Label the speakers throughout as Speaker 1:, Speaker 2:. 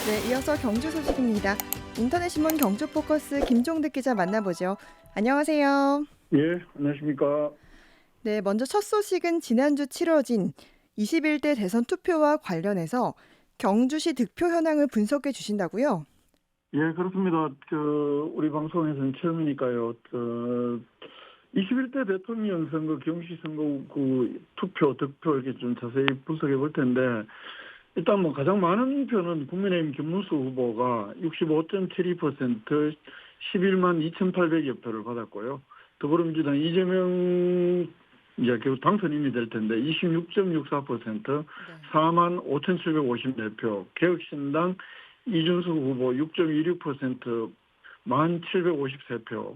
Speaker 1: 네, 이어서 경주 소식입니다. 인터넷 신문 경주 포커스 김종득 기자 만나보죠. 안녕하세요.
Speaker 2: 예, 안녕하십니까.
Speaker 1: 네, 먼저 첫 소식은 지난주 치러진 21대 대선 투표와 관련해서 경주시 득표 현황을 분석해 주신다고요?
Speaker 2: 예, 그렇습니다. 우리 방송에서는 처음이니까요. 21대 대통령 선거, 경시 선거 투표, 득표 이렇게 좀 자세히 분석해 볼 텐데, 일단 뭐 가장 많은 표는 국민의힘 김문수 후보가 65.72%, 11만 2,800여 표를 받았고요. 더불어민주당 이재명 이제 결국 당선인이 될 텐데 26.64%,
Speaker 1: 네.
Speaker 2: 4만 5,754표, 개혁신당 이준석 후보 6.26%, 1,753표,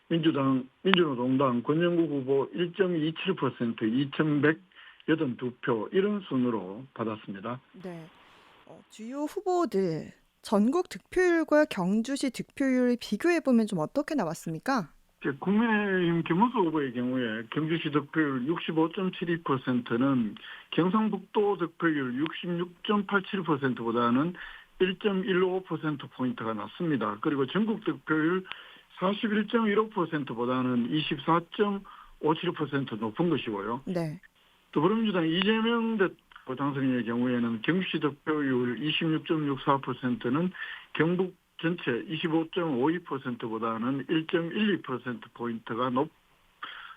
Speaker 2: 민주노동당 권영국 후보 1.27%, 2,182표 이런 순으로 받았습니다.
Speaker 1: 네. 주요 후보들 전국 득표율과 경주시 득표율을 비교해 보면 좀 어떻게 나왔습니까?
Speaker 2: 국민의힘 김문수 후보의 경우에 경주시 득표율 65.72%는 경상북도 득표율 66.87%보다는 1.15%포인트가 낮습니다. 그리고 전국 득표율 41.15%보다는 24.57% 높은 것이고요.
Speaker 1: 네.
Speaker 2: 더불어민주당 이재명 당선인의 경우에는 경주시 득표율 26.64%는 경북 전체 25.52%보다는 1.12%포인트가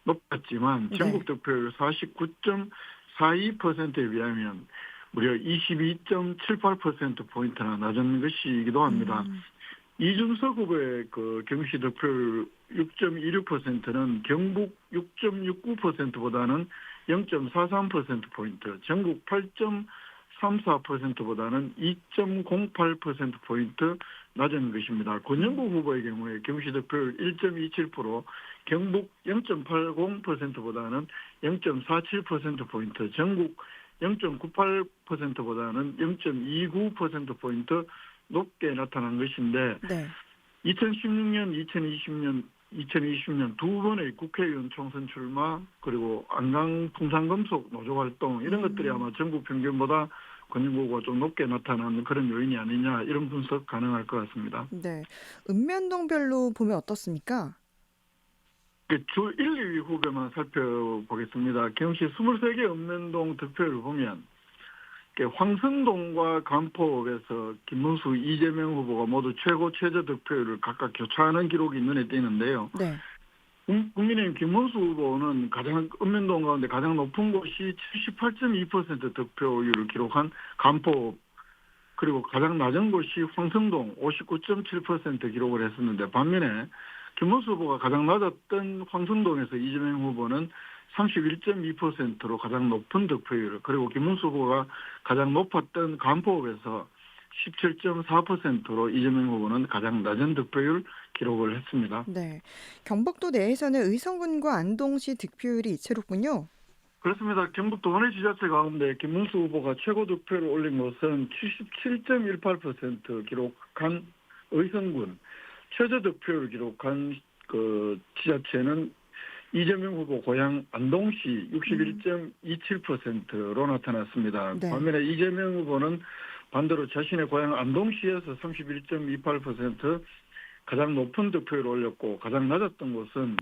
Speaker 2: 높았지만
Speaker 1: 네.
Speaker 2: 전국 득표율 49.42%에 비하면 무려 22.78%포인트나 낮은 것이기도 합니다. 이준석 후보의 경시 득표율 6.26%는 경북 6.69%보다는 0.43%포인트, 전국 8.34%보다는 2.08%포인트 낮은 것입니다. 권영국 후보의 경우에 경시 득표율 1.27%, 경북 0.80%보다는 0.47%포인트, 전국 0.98%보다는 0.29%포인트 높게 나타난 것인데
Speaker 1: 네.
Speaker 2: 2016년, 2020년 두 번의 국회의원 총선 출마 그리고 안강 풍산금속 노조 활동 이런 것들이 아마 전국 평균보다 권영구가 좀 높게 나타나는 그런 요인이 아니냐 이런 분석 가능할 것 같습니다.
Speaker 1: 네. 읍면동별로 보면 어떻습니까?
Speaker 2: 주 1, 2위 후보만 살펴보겠습니다. 경시 23개 읍면동 득표를 보면 황선동과 간포읍에서 김문수, 이재명 후보가 모두 최고 최저 득표율을 각각 교차하는 기록이 눈에 띄는데요.
Speaker 1: 네.
Speaker 2: 국민의힘 김문수 후보는 읍면동 가운데 가장 높은 곳이 78.2% 득표율을 기록한 간포읍, 그리고 가장 낮은 곳이 황선동 59.7% 기록을 했었는데, 반면에 김문수 후보가 가장 낮았던 황선동에서 이재명 후보는 31.2%로 가장 높은 득표율, 그리고 김문수 후보가 가장 높았던 간포읍에서 17.4%로 이재명 후보는 가장 낮은 득표율 기록을 했습니다.
Speaker 1: 네. 경북도 내에서는 의성군과 안동시 득표율이 이채롭군요.
Speaker 2: 그렇습니다. 경북 도내 지자체 가운데 김문수 후보가 최고 득표를 올린 것은 77.18% 기록한 의성군, 최저 득표를 기록한 지자체는 이재명 후보 고향 안동시 61.27%로 나타났습니다.
Speaker 1: 네.
Speaker 2: 반면에 이재명 후보는 반대로 자신의 고향 안동시에서 31.28% 가장 높은 득표를 올렸고, 가장 낮았던 곳은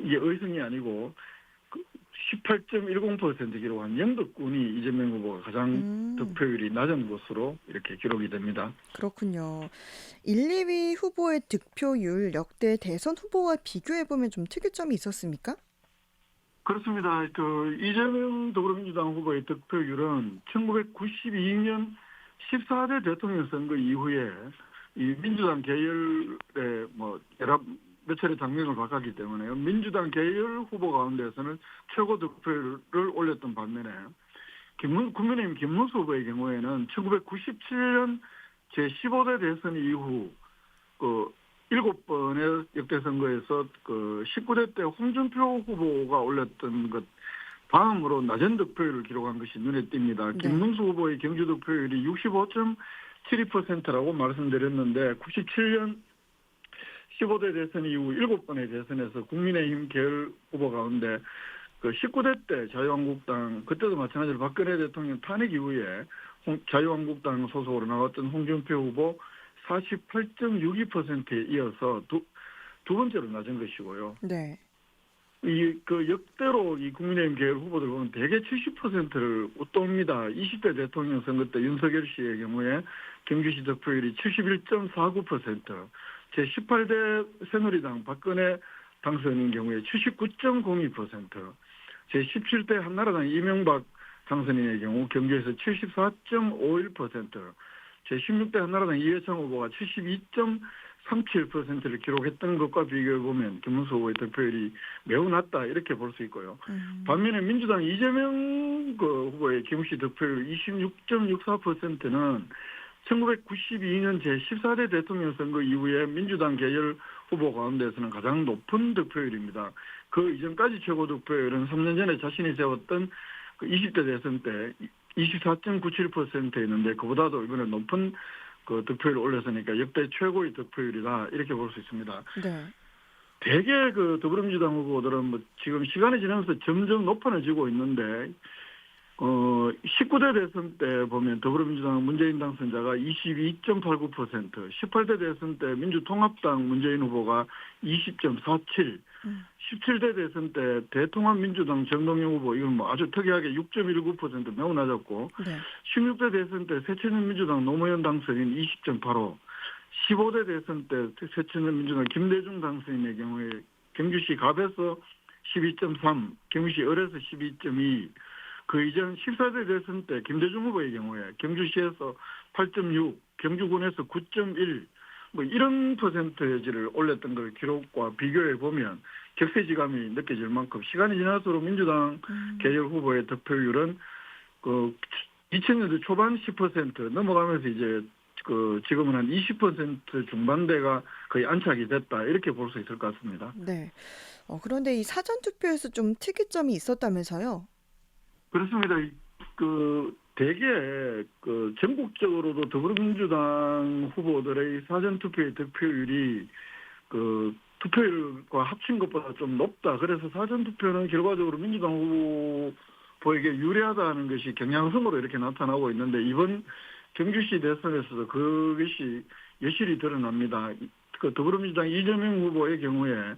Speaker 2: 이게 의성이 아니고 18.10% 기록한 영덕군이 이재명 후보가 가장 득표율이 낮은 곳으로 이렇게 기록이 됩니다.
Speaker 1: 그렇군요. 1, 2위 후보의 득표율 역대 대선 후보와 비교해보면 좀 특이점이 있었습니까?
Speaker 2: 그렇습니다. 이재명 더불어민주당 후보의 득표율은 1992년 14대 대통령 선거 이후에 이 민주당 계열의 몇 차례 당명을 바꿨기 때문에요. 민주당 계열 후보 가운데서는 최고 득표율을 올렸던 반면에 국민의힘 김문수 후보의 경우에는 1997년 제15대 대선 이후 7번의 역대 선거에서 19대 때 홍준표 후보가 올렸던 것 다음으로 낮은 득표율을 기록한 것이 눈에 띕니다.
Speaker 1: 네.
Speaker 2: 김문수 후보의 경주 득표율이 65.72%라고 말씀드렸는데 97년 15대 대선 이후 7번의 대선에서 국민의힘 계열 후보 가운데 그 19대 때 자유한국당 그때도 마찬가지로 박근혜 대통령 탄핵 이후에 자유한국당 소속으로 나왔던 홍준표 후보 48.62%에 이어서 두 번째로 낮은 것이고요.
Speaker 1: 네.
Speaker 2: 이 그 역대로 이 국민의힘 계열 후보들 보면 대개 70%를 웃돕니다. 20대 대통령 선거 때 윤석열 씨의 경우에 경주시 득표율이 71.49%, 제18대 새누리당 박근혜 당선인 경우에 79.02%, 제17대 한나라당 이명박 당선인의 경우 경주에서 74.51%, 제16대 한나라당 이해창 후보가 72.37%를 기록했던 것과 비교해 보면 김문수 후보의 득표율이 매우 낮다 이렇게 볼 수 있고요. 반면에 민주당 이재명 후보의 경주시 득표율 26.64%는 1992년 제14대 대통령 선거 이후에 민주당 계열 후보 가운데서는 가장 높은 득표율입니다. 그 이전까지 최고 득표율은 3년 전에 자신이 세웠던 그 20대 대선 때 24.97%였는데 그보다도 이번에 높은 그 득표율을 올렸으니까 역대 최고의 득표율이다 이렇게 볼 수 있습니다.
Speaker 1: 네.
Speaker 2: 대개 그 더불어민주당 후보들은 뭐 지금 시간이 지나면서 점점 높아지고 있는데 19대 대선 때 보면 더불어민주당 문재인 당선자가 22.89%, 18대 대선 때 민주통합당 문재인 후보가 20.47, 17대 대선 때 대통합민주당 정동영 후보 이건 뭐 아주 특이하게 6.19% 매우 낮았고,
Speaker 1: 네.
Speaker 2: 16대 대선 때 새천년민주당 노무현 당선인 20.85, 15대 대선 때 새천년민주당 김대중 당선인의 경우에 경주시 갑에서 12.3, 경주시 을에서 12.2, 그 이전 14대 대선 때 김대중 후보의 경우에 경주시에서 8.6, 경주군에서 9.1, 뭐 이런 퍼센테이지를 올렸던 걸 기록과 비교해 보면 격세지감이 느껴질 만큼 시간이 지날수록 민주당 계열 후보의 득표율은 그 2000년대 초반 10% 넘어가면서 이제 그 지금은 한 20% 중반대가 거의 안착이 됐다 이렇게 볼 수 있을 것 같습니다.
Speaker 1: 네. 그런데 이 사전 투표에서 좀 특이점이 있었다면서요?
Speaker 2: 그렇습니다. 그 대개 그 전국적으로도 더불어민주당 후보들의 사전 투표의 득표율이 그 투표율과 합친 것보다 좀 높다. 그래서 사전 투표는 결과적으로 민주당 후보에게 유리하다는 것이 경향성으로 이렇게 나타나고 있는데 이번 경주시 대선에서도 그것이 여실히 드러납니다. 그 더불어민주당 이재명 후보의 경우에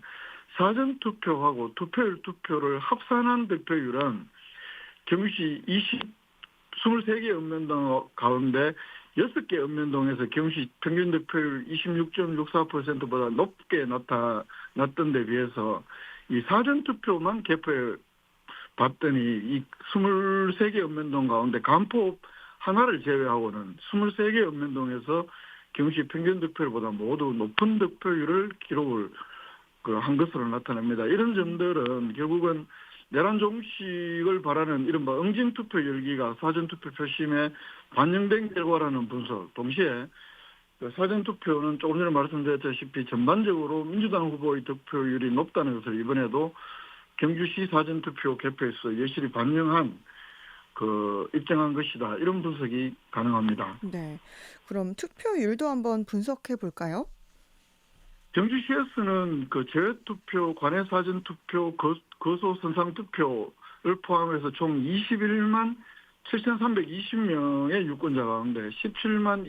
Speaker 2: 사전 투표하고 투표율 투표를 합산한 득표율은 경주시 23개 읍면동 가운데 6개 읍면동에서 경주시 평균 득표율 26.64%보다 높게 나타났던 데 비해서 이 사전투표만 개표해 봤더니 이 23개 읍면동 가운데 간포 하나를 제외하고는 23개 읍면동에서 경주시 평균 득표율보다 모두 높은 득표율을 기록을 한 것으로 나타납니다. 이런 점들은 결국은 내란 종식을 바라는 이른바 응징투표 열기가 사전투표 표심에 반영된 결과라는 분석. 동시에 사전투표는 조금 전에 말씀드렸다시피 전반적으로 민주당 후보의 득표율이 높다는 것을 이번에도 경주시 사전투표 개표에서 여실히 반영한 입증한 것이다. 이런 분석이 가능합니다.
Speaker 1: 네. 그럼 투표율도 한번 분석해 볼까요?
Speaker 2: 경주시에서는 그 제외투표, 관외 사전투표, 거소 선상투표를 포함해서 총 21만 7,320명의 유권자 가운데 17만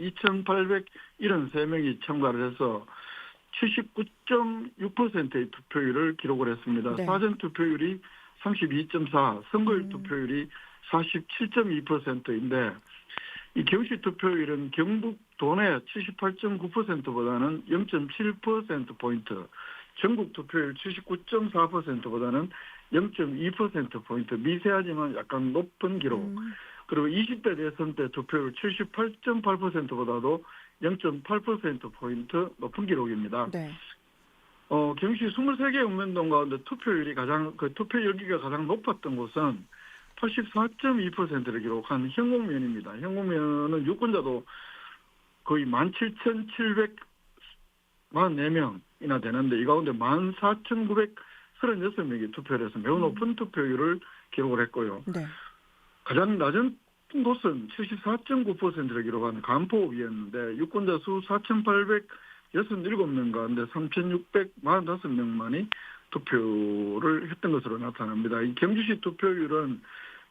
Speaker 2: 2,873명이 참가를 해서 79.6%의 투표율을 기록을 했습니다.
Speaker 1: 네.
Speaker 2: 사전투표율이 32.4, 선거일 투표율이 47.2%인데 이 경시 투표율은 경북 도내 78.9%보다는 0.7%포인트, 전국 투표율 79.4%보다는 0.2%포인트, 미세하지만 약간 높은 기록. 그리고 20대 대선 때 투표율 78.8%보다도 0.8%포인트 높은 기록입니다.
Speaker 1: 네.
Speaker 2: 경시 23개 읍면동 가운데 투표 열기가 가장 높았던 곳은 84.2%를 기록한 현곡면입니다. 현곡면은 유권자도 거의 17,744명이나 되는데 이 가운데 14,936명이 투표를 해서 매우 높은 투표율을 기록을 했고요.
Speaker 1: 네. 가장
Speaker 2: 가장 낮은 곳은 74.9%를 기록한 간포읍이었는데 유권자 수 4,867명 가운데 3,645명만이 투표를 했던 것으로 나타납니다. 이 경주시 투표율은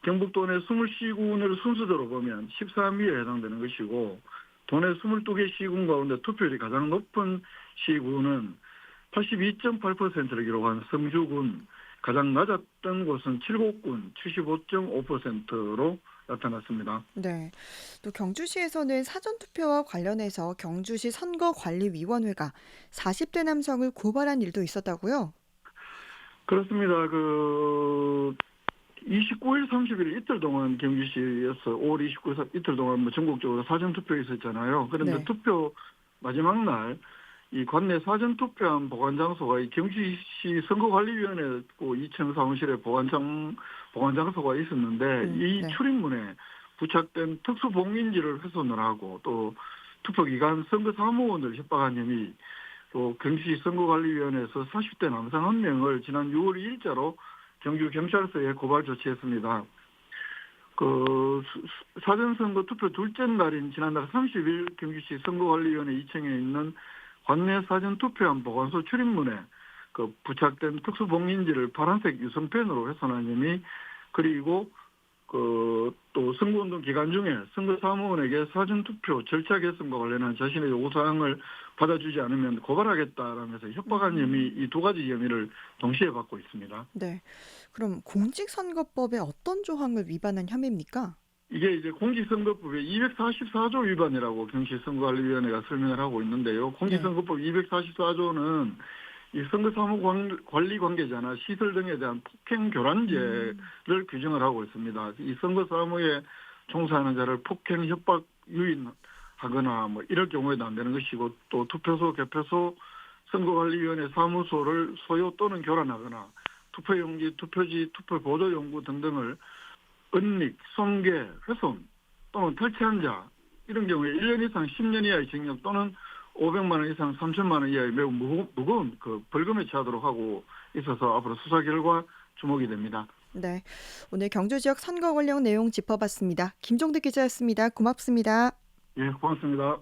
Speaker 2: 경북 도내 20시군을 순서대로 보면 13위에 해당되는 것이고 도내 22개 시군 가운데 투표율이 가장 높은 시군은 82.8%를 기록한 성주군, 가장 낮았던 곳은 칠곡군 75.5%로 나타났습니다.
Speaker 1: 네. 또 경주시에서는 사전투표와 관련해서 경주시 선거관리위원회가 40대 남성을 고발한 일도 있었다고요?
Speaker 2: 그렇습니다. 29일, 30일 이틀 동안 경주시에서 5월 29일 이틀 동안 뭐 전국적으로 사전투표 있었잖아요. 그런데
Speaker 1: 네.
Speaker 2: 투표 마지막 날 이 관내 사전투표한 보관장소가 이 경주시 선거관리위원회 2층 사무실에 보관장소가 있었는데 이
Speaker 1: 네.
Speaker 2: 출입문에 부착된 특수봉인지를 훼손을 하고 또 투표기간 선거사무원을 협박한 혐의 또 경주시 선거관리위원회에서 40대 남성 1명을 지난 6월 2일자로 경주경찰서에 고발 조치했습니다. 사전선거 투표 둘째 날인 지난달 30일 경주시 선거관리위원회 2층에 있는 관내 사전투표한 보관소 출입문에 부착된 특수봉인지를 파란색 유선펜으로 훼손한 혐의 그리고 또 선거운동 기간 중에 선거사무원에게 사전투표 절차 개선과 관련한 자신의 요구사항을 받아주지 않으면 고발하겠다라면서 협박한 혐의 이 두 가지 혐의를 동시에 받고 있습니다.
Speaker 1: 네. 그럼 공직선거법의 어떤 조항을 위반한 혐의입니까?
Speaker 2: 이게 이제 공직선거법의 244조 위반이라고 경시선거관리위원회가 설명을 하고 있는데요. 공직선거법 244조는 이 선거사무 관리 관계자나 시설 등에 대한 폭행 교란죄를 규정을 하고 있습니다. 이 선거사무에 종사하는 자를 폭행, 협박, 유인하거나 뭐 이럴 경우에도 안 되는 것이고 또 투표소, 개표소, 선거관리위원회 사무소를 소요 또는 교란하거나 투표용지, 투표지, 투표보조용구 등등을 은닉, 손괴, 훼손 또는 탈취한 자 이런 경우에 1년 이상 10년 이하의 징역 또는 500만 원 이상 3천만 원 이하의 매우 무거운 벌금에 처하도록 하고 있어서 앞으로 수사 결과 주목이 됩니다.
Speaker 1: 네. 오늘 경주 지역 선거 관련 내용 짚어봤습니다. 김종득 기자였습니다. 고맙습니다.
Speaker 2: 예, 고맙습니다.